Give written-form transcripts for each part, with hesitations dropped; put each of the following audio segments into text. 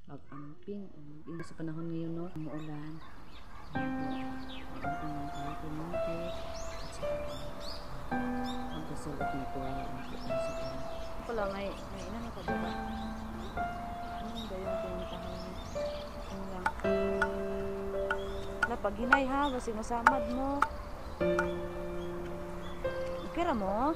mag-amping. Sa panahon ngayon, no, umuulan. Mag-amping ng tayo pumunti. At saka magdasal at nagtuwala ang pupunta sa kanya. Pala, may inano ka ba? Ano ba yung pumuntahan mo? Ano lang? Pag hinay ha, kasi masamad mo. Kira mo?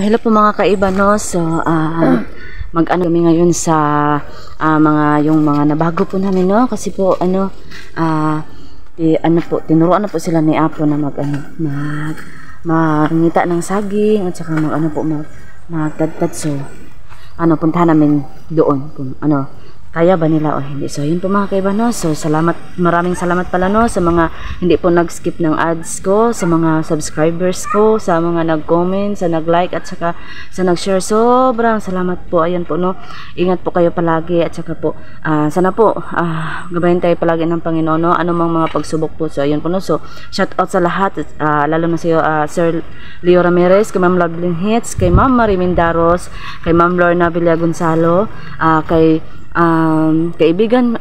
Hello po mga kaiba, no? So, mag-ano kami ngayon sa yung mga nabago po namin, no? Kasi po, tinuruan na po sila ni Apo na mangita ng saging at saka magtadtad. So, puntahan namin doon kung kaya ba nila o hindi. So, yun po mga kaiba, no? So, maraming salamat pala, no? Sa mga hindi po nag-skip ng ads ko, sa mga subscribers ko, sa mga nag-comment, sa nag-like, at saka sa nag-share. Sobrang salamat po. Ayan po, no? Ingat po kayo palagi, at saka po, sana po, gabayan tayo palagi ng Panginoon, no? Anumang mga pagsubok po. So, ayan po, no? So, shout out sa lahat, lalo na sa iyo, Sir Leo Ramirez, kay Ma'am Loveling Hits, kay Ma'am Marie Mindaros, kay Ma'am Lorna Villa Gonzalo, kay kaibigan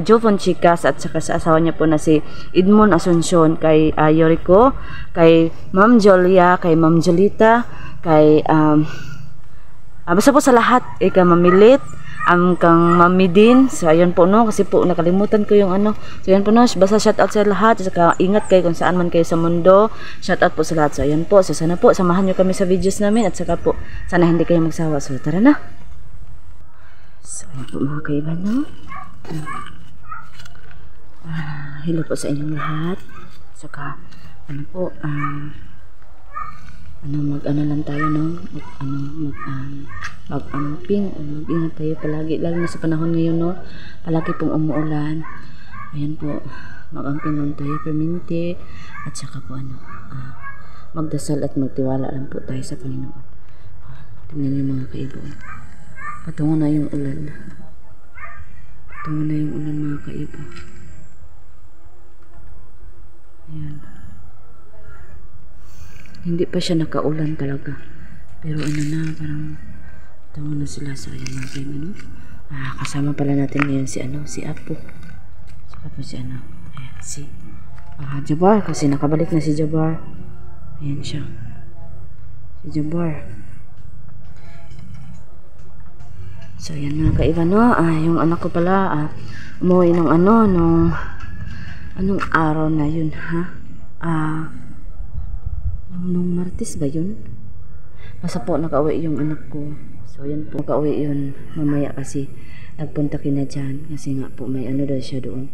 Joe Fonchicas, at saka sa asawa niya po na si Edmond Asuncion, kay Yorico, kay Ma'am Jolia, kay Ma'am Jolita, kay basta po sa lahat, kay Mamilit, kang Mamidin. So ayun po, no, kasi po nakalimutan ko yung so ayun po, no, basta shout out sa lahat, saka ingat kayo kung saan man kayo sa mundo. Shout out po sa lahat. So ayun po, so sana po samahan niyo kami sa videos namin, at saka po sana hindi kayo magsawa. So tara na. So, ayan po mga kaiba, no? Hello po sa inyong lahat. Saka, lang tayo, no? Mag-amping. Mag-ingat tayo palagi. Lalo na sa panahon ngayon, no? Palagi pong umuulan. Ayan po, mag-amping lang tayo perminti. At saka po, magdasal at magtiwala lang po tayo sa Panginoon. Tingnan niyo mga kaiba. Patungo na yung ulan. Patungo na yung ulan mga kaiba. Ayan. Hindi pa siya nakaulan talaga. Pero parang patungo na sila. So ayan mga kaiba, no? Kasama pala natin ngayon si Apo. Saka po ayan, si Jabar. Kasi nakabalik na si Jabar. Ayan siya. Si Jabar. So, yan mga kaiba, no? Yung anak ko pala, umuwi ng anong araw na yun, ha? Nung Martes ba yun? Basta po, nakauwi yung anak ko. So, yan po, nakauwi yun mamaya kasi nagpunta kina dyan. Kasi nga po, may daw siya doon.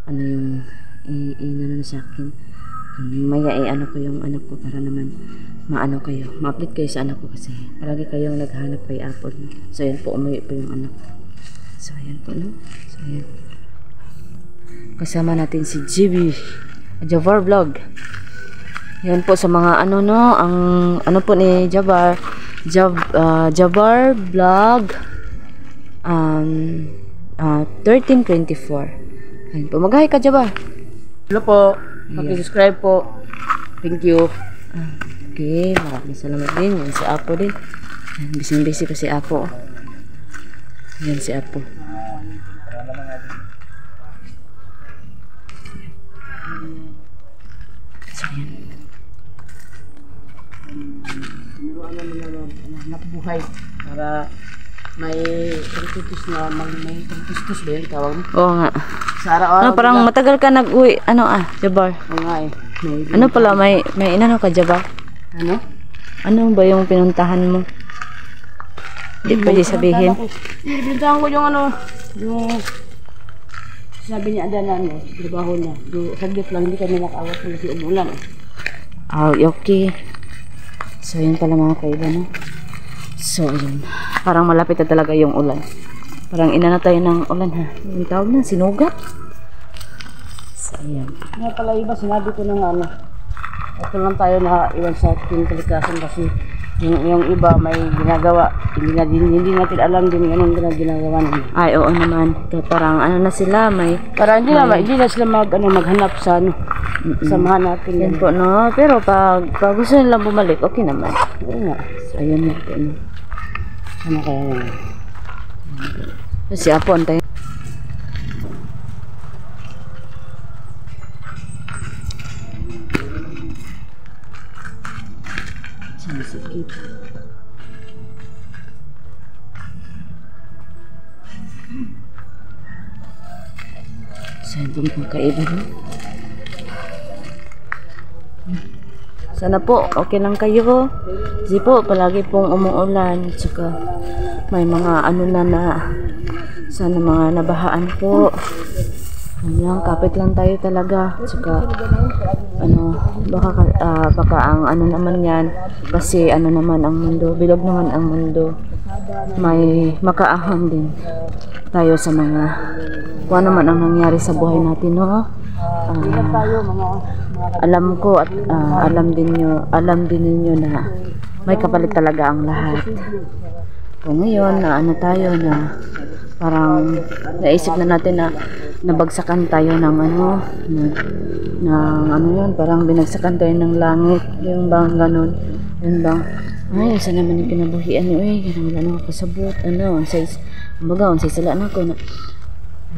Yung, na sa akin. Maya ko yung anak ko para naman ma-update kayo sa anak ko kasi palagi kayong naghahanap kay Apple. So ayan po, umuwi po yung anak ko. So ayan po, no? So ayan. Kasama natin si Jabar Vlog. Yan po sa mga ang po ni Jabar Vlog 1324. Ayan po, mag-hi ka, Jabar. Hello po. Mag-subscribe po. Thank you. Okay, maraming salamat din. Yan si Apo din. Busy pa si Apo. Yan si Apo. So, yan. Tinuruan namin na buhay para may pagtitus na may pagtitus ba yung tawag? Oo nga. Sa araw-araw. Parang matagal ka nag-uwi. Jabar? Oo nga eh. Pala, may inano ka, Jabar? Ano ba yung pinuntahan mo? Hindi pwede sabihin. Pinuntahan ko yung sabi niya adalan trabaho niya. Saglit lang, hindi kami nakaawat kasi umulan. Okay. So, yun pala mga kaiba, no? So, yun. Parang malapit na talaga yung ulan. Parang inana tayo ng ulan, ha? Yung tawag na, sinugat. Ayan. Nga pala iba, sinabi ko na nga ano, ito lang tayo na iwan sa ating kalikasan kasi yung iba may ginagawa, hindi natin alam din anong ginagawa nila. Ay, oo naman. Kaya parang ano na sila, may... Para hindi na sila maghanap sa ano, samahan natin. Yan po, no? Pero pag gusto nilang bumalik, okay naman. Oo nga. So, ayan na po, no? Ano kaya nga? Kasi Apo, antay. Sakit. So, itong pagkaiba, no? Sana po, okay lang kayo. Kasi po, palagi pong umuulan. Tsaka, may mga ano na sana mga nabahaan po. Ano lang, kapit lang tayo talaga. Tsaka, ano, baka ang ano naman yan. Kasi ano naman ang mundo, bilog naman ang mundo. May makaahon din tayo sa mga kung ano man ang nangyari sa buhay natin, no? Alam ko at alam din ninyo na may kapalit talaga ang lahat. Kung ngayon na ano tayo na parang naisip na natin na nabagsakan tayo ng ano ng ano yun, parang binagsakan tayo ng langit, yung bang ganun, yun bang ay isa naman yung kinabuhian niyo wala na ako kasabot ano ang say sila na ko na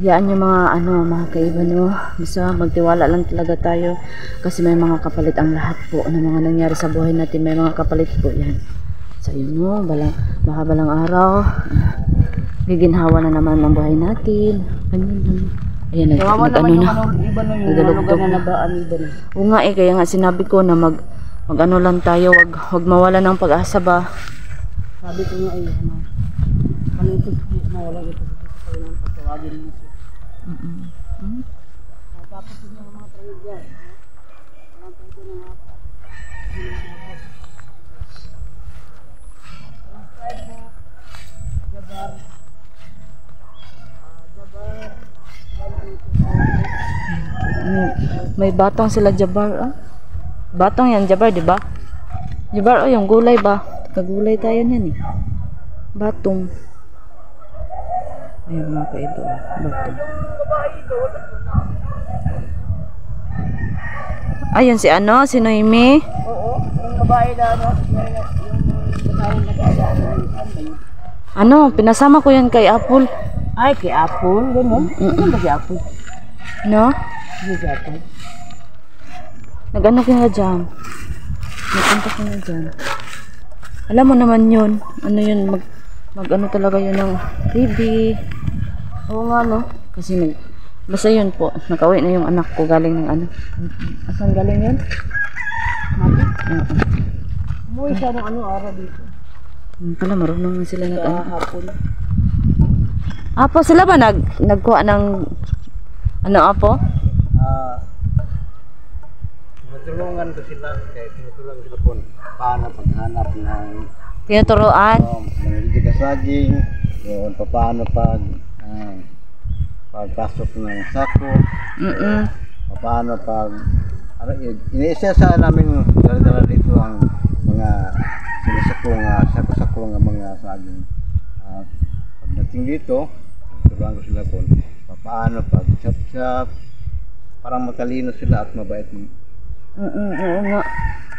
hayaan yung mga kaiba, no? Basta magtiwala lang talaga tayo kasi may mga kapalit ang lahat po ng mga nangyari sa buhay natin, may mga kapalit po yan. So yun, no? Baka balang araw giginhawa na naman ang buhay natin. Ayan, nagdalugdog na. Oo nga kaya nga sinabi ko na mag ano lang tayo, wag mawala ng pag-asa ba. Sabi ko nga panitod mawala ito sa ng pagtawagin mo siya. Tapos yung mga trahedya. Ang trahedya ng mga may batong sila Jabar, batong yan Jabar, di ba? Jabar, yung gulay ba? Kagulay tayo niyan batong. Ayan mga kaiba, batong. Ayun si ano, si Noemi. Oo, yung babae na ano, pinasama ko yan kay Apple. ay, kay Apple, ganun. Ano ba si Apple? No? Ano si Apple? Nag-ano ka nga dyan? Nagpunta ka nga dyan. Alam mo naman yun. Ano yun, mag-ano talaga yun ng TV. Oo nga, no? Kasi basta yun po, nakauwi na yung anak ko galing ng ano. Asan galing yun? Mati? Umuwi siya ng araw dito. Pala, marunong na sila hapon. Apo, sila ba nagkuha ng ano, Apo? Tinutulungan ko sila, kaya tinutulungan sila po paano paghanap ng Tinuturuan? Hindi ka saging, yun, paano pagpasok ng sako, paano iniisa sa namin dala-dala dito ang mga sinasakong sako-sako ng mga saging. Pagdating dito, tinutulungan ko sila po paano pag-chop-chop, parang matalino sila at mabait. Oo nga.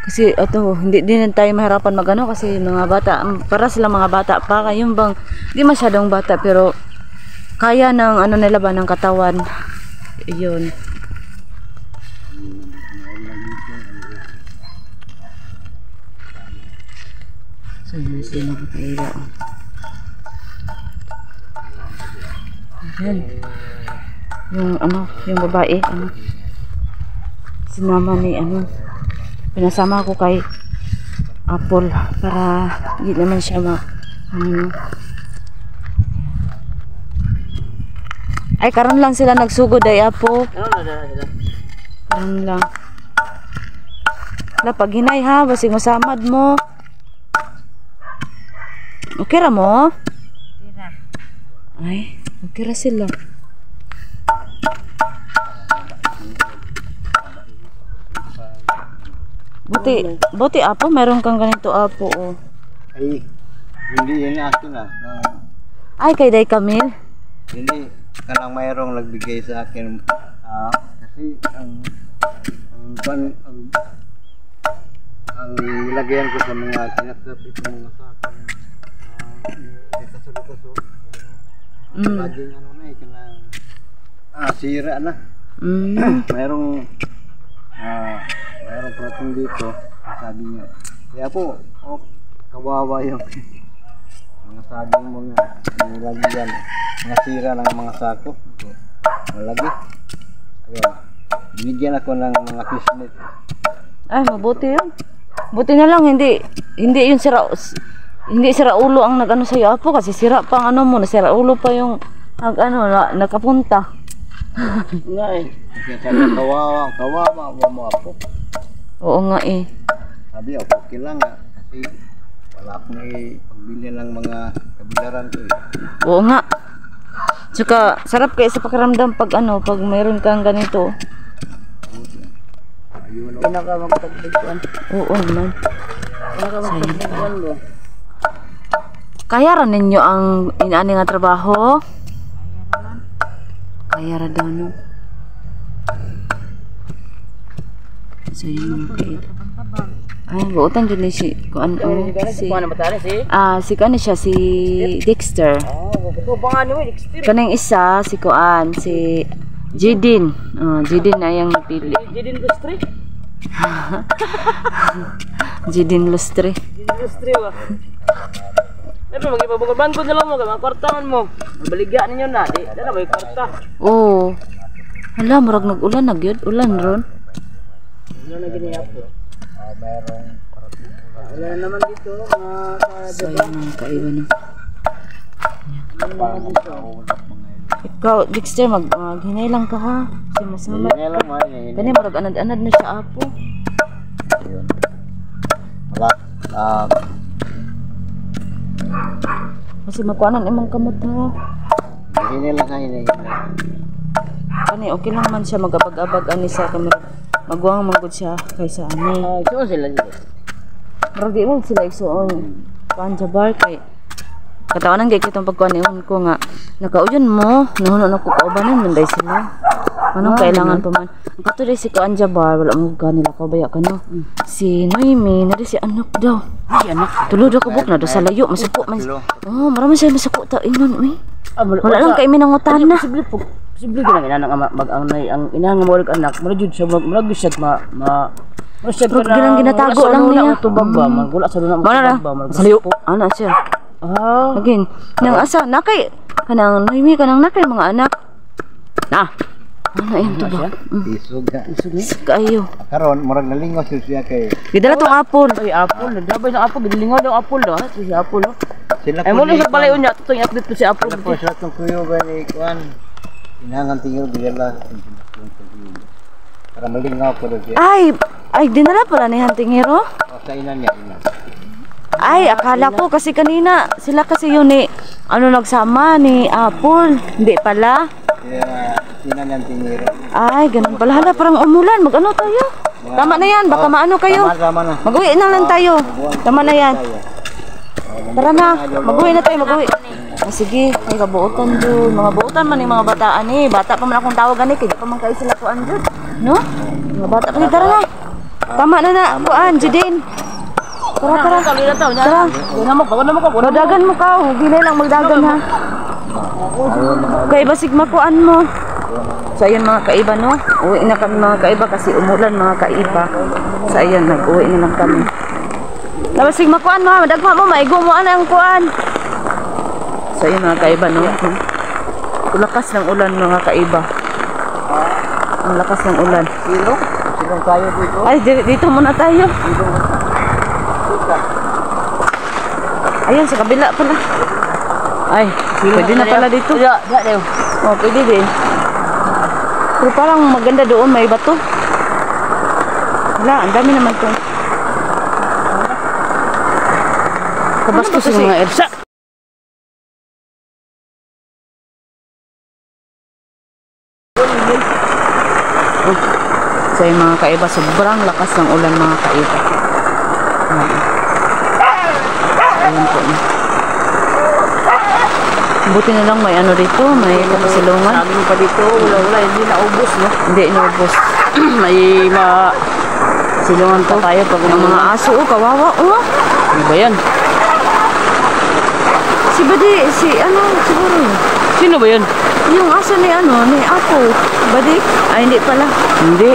Kasi hindi din tayo mahirapan magano kasi mga bata, para sila mga bata pa, yung bang di masyadong bata pero kaya ng ano nila ba ng katawan. Yun. So yun sila nakakaila. Yan. Yung babae, sinama ni pinasama ko kay Apple para hindi naman siya ay karon lang sila nagsugod ay Apo. Karon lang. La pag hinay ha, basig masamad mo. Okay ra mo? Ay, okay ra sila. Buti apo, meron kang ganito apo. Oh. Ay, hindi yan akin ah. Ay, kay Day Camille. Hindi ka lang mayroong nagbigay sa akin. Kasi ang nilagyan ko sa mga tinatapit ng mga sa akin. Dito. Laging ano na sira na. Mayroong platong dito. Sabi niya, kaya po, kawawa yung mga saging mga nilagyan. Mga sira ng mga sako. Malagi. Ayun. Binigyan ako ng mga fishnet. Ay, mabuti yun. Buti na lang, hindi yun sira ulo ang nag-ano sa'yo apo kasi sira pa ang ano mo, sira ulo pa yung nakapunta. Nga eh. Kasi sabi kawawa mo ako. Oo nga eh. Sabi ako, okay lang kasi wala akong pagbili ng mga kabilaran ko eh. Oo nga. Tsaka sarap kayo sa pakiramdam pag mayroon kang ganito. Ayun. Pinaka magtagpuan. Oo naman. Pinaka magtagpuan mo. Kaya ra ninyo ang inaani nga trabaho? Kaya ra daw no. So yun mga kaid. Ay, buotan dyan ni si si kuan siya si Dexter. Ito ba nga niyo, Dexter? Kaning isa si kuan si Jidin. Jidin na yung napili. Jidin Lustre? Jidin Lustre. Jidin Lustre ba? Pero mag-ibabagol bangko na lang mo, mga kwartahan mo. Baligya ninyo na, di na may kwarta. Oo. Hala, murag nag-ulan na gyud, ulan ron. Ano na ginaya po? Mayroong Wala naman dito, mga So yun mga kaiba no. parang Ikaw, Dexter, maghinay lang ka ha. Kasi masama. Hindi lang man. Kani murag anad-anad na siya apo. Ayun. Wala. Kasi magkuanan imong kamot ha. Hindi lang kayo. Kani okay lang man siya magabag-abag ani sa kamera. Magwang manggod siya kaysa ani. ito sila dito. Murag di mo sila igsuon. Kanja bar kay katawanan kay kitong pagkuanon ko nga nakauyon mo nahuno na ko kaubanan man day sila. Anong kailangan pa man. Kato day si Kanja bar wala mo ganila ko baya kano. Si Noemi na si anak daw. Ay, anak. Tulo daw kabuk na do sa layo masuko man. Oh, marami siya masuko ta ingon uy. Wala lang kay minangutan na. Posible ka lang ang inang mo anak. Marajud siya, marajud siya ginatago lang niya. Magula sa luna. Sa layo. Ana siya. Again, nang asa nakay kanang Noemi kanang nakay mga anak. Na. Ano yun to ba? Isog. Kayo. Karon murag nalingos siya kay. Gidala tong apple. Ay, apple. Nagdabay ng apple. Gilingaw daw apple daw. Si apple. Sila Ay, muna sa balay unya. Ito yung update ko si apple. Sila po sa itong kuyo ba ni Kuan. Inangan tingil bigala. Para malingaw ko doon siya. Ay, dinala pala ni Hunting Hero? Sa ina niya. Ay, akala ko kasi kanina sila kasi yun ni nagsama ni Apple. Hindi pala. Kaya ina niya tingil. Ay, ganun pala. Hala, parang umulan. Mag-ano tayo? Tama na yan. Baka maano kayo. Tama na. Mag-uwi na lang tayo. Tama na yan. Tara na. Mag-uwi na tayo. Mag-uwi. Sige. Ay, kabuotan doon. Mga buotan man yung mga bataan eh. Bata pa man akong tawagan eh. Kaya pa man kayo sila kuan doon. No? Mga bata pa. Tara na. Tama na na. Kuan, Judin. Tara. Tara. Magdagan mo ka. Ginay lang magdagan ha. Kaya basig makuan mo. So ayan mga kaiba no. Uwi na kami mga kaiba kasi umulan mga kaiba. So ayan nag-uwi na lang kami. Basig makuan mo ha. Madagma mo. Maigo mo ang kuan. So ayan mga kaiba no. Lakas ng ulan mga kaiba. Ang lakas ng ulan. Silong tayo dito. Ay dito muna tayo. Ayun sa kabila pala. Ay, pwede na pala dito. Oh, pwede din. Pero parang maganda doon, may bato. Wala, ang dami naman ito. Kabastos yung mga ersa. So yung mga kaiba, sobrang lakas ng ulan mga kaiba. Ayan po. Buti na lang may ano dito, may kapasilungan. Sabi pa dito, wala, hindi naubos, no? Hindi inubos. May silungan pa tayo pag Ang mga aso, oh, kawawa, oh. Ano ba yan? Si Badi, ano, siguro. Sino ba yan? Yung aso ni ano, ni Apo. Badi? Ay, hindi pala. Hindi.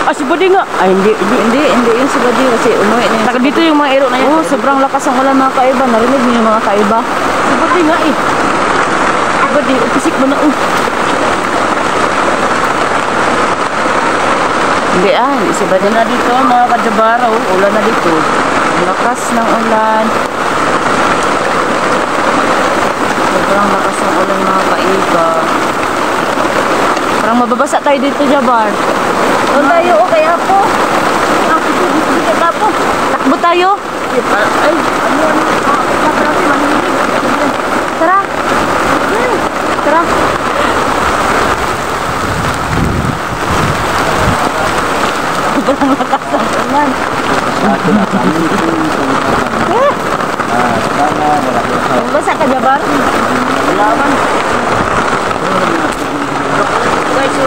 Ah, si Badi nga. Ay, hindi. Hindi yung si Badi kasi umuwi na yun. Taka dito yung mga ero na yan. Oh, sobrang lakas ang ulan mga kaiba. Narinig niyo yung mga kaiba. Si Badi nga eh. Si Badi, upisik mo na, oh. Hindi si Badi Ulan na dito mga kajabara. Ulan na dito. Ang lakas ng ulan. Sobrang lakas ng ulan mga kaiba. Parang mababasa tayo dito, Jabar. Doon tayo, okay Apo. Apo. Takbo tayo. Ay, ano? Tara. Tara. Sobrang lakas ng ulan. Basa ka, Jabar? Laman. Guys,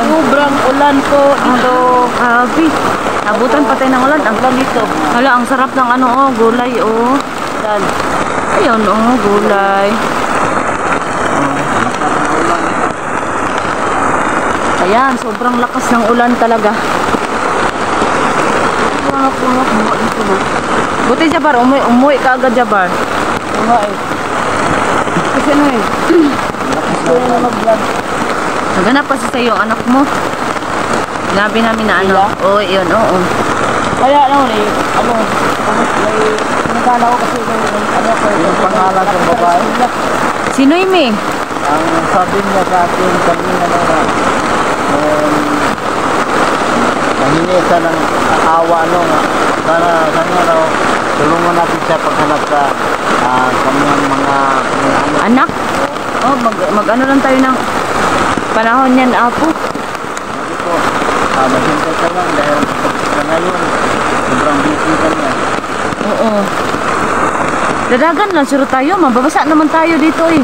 sobrang ulan po dito. Grabe. Nabutan pa tayo ng ulan. Ang ulan dito. Hala, ang sarap ng ano, oh, gulay, oh. Yan. Ayun, oh, gulay. Ayan, sobrang lakas ng ulan talaga. Buti, Jabar, umuwi ka agad, Jabar. Nga eh. Kasi ano eh, Gusto nyo na mag-vlog. naganap pa sa yung anak mo. Sinabi namin na ano. Oo, yun, oo. Kaya ano eh, may pinagana ko kasi yung pangalan ng babae. Sino Imi? Ang sabi niya sa akin kanina na nahingi siya ng awa sana raw tulungan natin siya paghanap sa kanyang mga Anak? Oh, mag ano lang tayo ng panahon yan, Apo. sabi ko maghintay ka lang dahil sa ngayon sobrang busy ka niya. Oo. Dadagan lang, suro tayo. Mababasa naman tayo dito eh.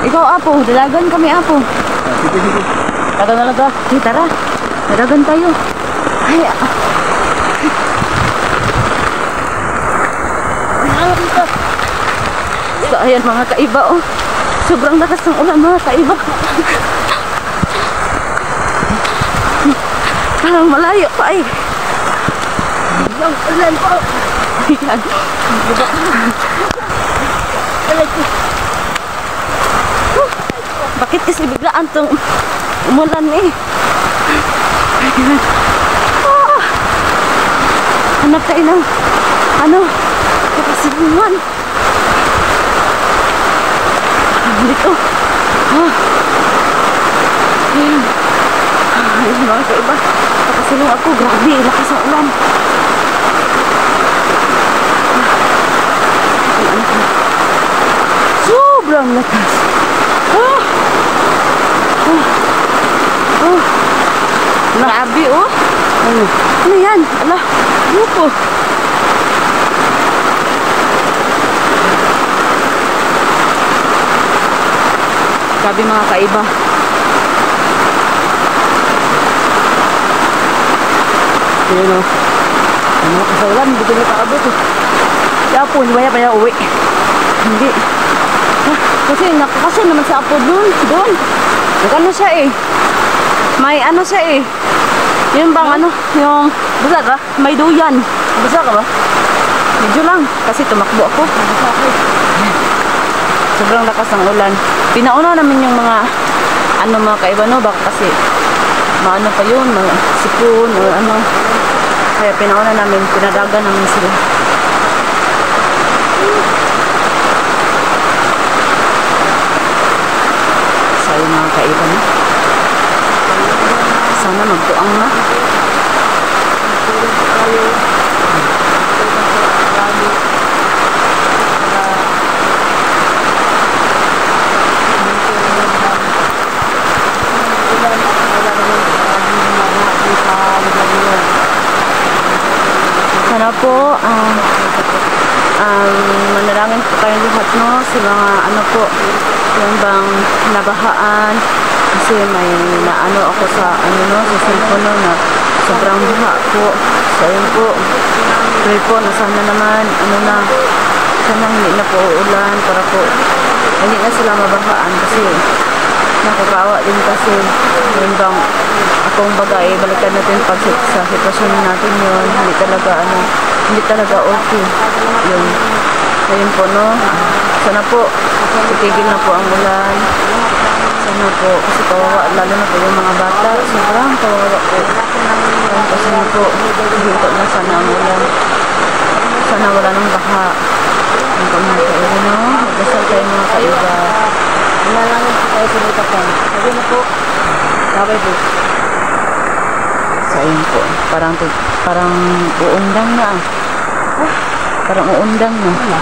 Ikaw, Apo. Dadagan kami, Apo. Sige. Taga na lang ka. Sige, tara. Dadagan tayo. Ay, So, ayan mga kaiba, oh. Sobrang lakas ng ulan mga kaiba. Parang malayo pa eh. Ang ulan po. Ayan. Bakit kasi biglaan tong umulan eh? Ayan. Ah! Hanap tayo ng ano? Kapasibuhan. Dito. Ah. Ayan. Ayan mga kaiba. Nakasilong ako. Grabe. Lakas ang ulan. Sobrang lakas. Ah. Ah. Ah. Grabe oh. Ano yan? Ala. Ano po? Grabe mga kaiba. Yun o. Ano ka sa ulan, hindi ko na kaabot eh. Si Apo, hindi ba niya uwi? Hindi. Ah, kasi nakakasya naman sa Apo doon. Ano siya eh. May ano siya eh. Yun bang ano? Yung Basa ka? may duyan. Basa ka ba? Medyo lang. Kasi tumakbo ako. Sobrang lakas ng ulan. Pinauna namin yung mga ano mga kaiba no. Baka kasi maano pa yun. Mga sipon o ano. Kaya pinauna namin. Pinadagan namin sila. So yung mga kaiba no. Sana magtuang na. sana po manalangin po kayong lahat no sa mga ano po yung bang nabahaan kasi may naano ako sa ano no sa cellphone no na sobrang baha po. So ayun po, pray po na sana naman ano na sana hindi na po uulan para po hindi na sila mabahaan kasi nakakawa din kasi yun bang akong bagay balikan natin pag sa sitwasyon natin yun hindi talaga okay yun. Ayun po no, sana po titigil na po ang ulan, sana po kasi kawawa lalo na po yung mga bata, sobrang kawawa po kasi po hinto na sana ang ulan, sana wala nang baha. Ayun po mga kaiba no, magdasal kayo mga kaiba. Manalangin po tayo sa litapan. Sabi na po. Sabay po. So ayun po, parang uundang na parang uundang na.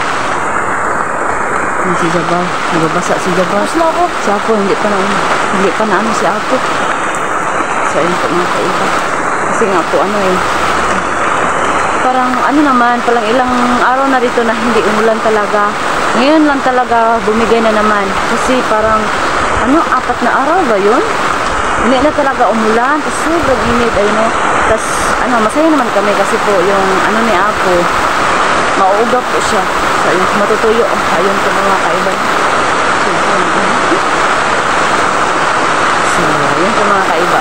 Yung si Jabaw, nababasa si Jabaw. Mas na ako. Si Apo, hindi pa na ano si Apo. So ayun po mga kaiba. Kasi nga po parang ano naman, palang ilang araw na rito na hindi umulan talaga. Ngayon lang talaga bumigay na naman. Kasi parang 4 na araw ba yun? Hindi na talaga umulan. Tapos sobrang init. Ayun no. Tapos masaya naman kami kasi po yung ni Apo, mauuga po siya. So ayun, matutuyo. Ayun po mga kaiba. So ayun po mga kaiba.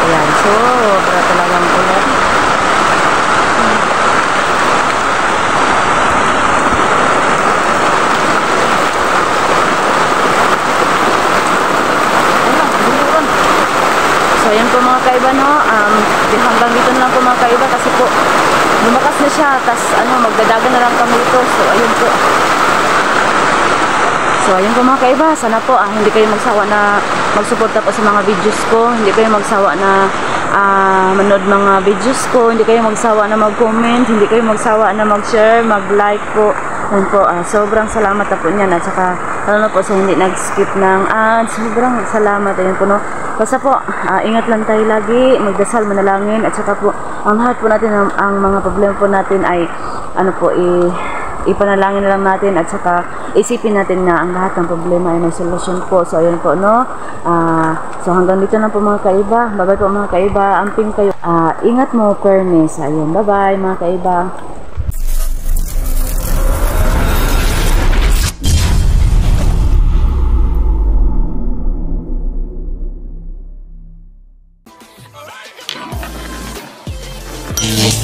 Ayan, sobra talagang ulan. So ayan po mga kaiba no, hanggang dito na lang po mga kaiba kasi po lumakas na siya, tas magdadagan na lang kami ito. So ayun po. So ayun po mga kaiba, sana po hindi kayo magsawa na magsuporta po sa mga videos ko, hindi kayo magsawa na manood mga videos ko, hindi kayo magsawa na mag-comment, hindi kayo magsawa na mag-share, mag-like po. Ayun po, sobrang salamat na po niyan at saka lalo na po sa hindi nag-skip ng ads, sobrang salamat. Ayun po no. Basta po, ingat lang tayo lagi, magdasal, manalangin, at saka po, ang lahat po natin, ang mga problema po natin ay, ipanalangin na lang natin, at saka isipin natin na ang lahat ng problema ay may solusyon po. So, ayun po, no? So, hanggang dito lang po mga kaiba. Bye-bye po mga kaiba. Amping kayo. Ingat mo, Permis. Ayun, bye-bye mga kaiba. Yeah.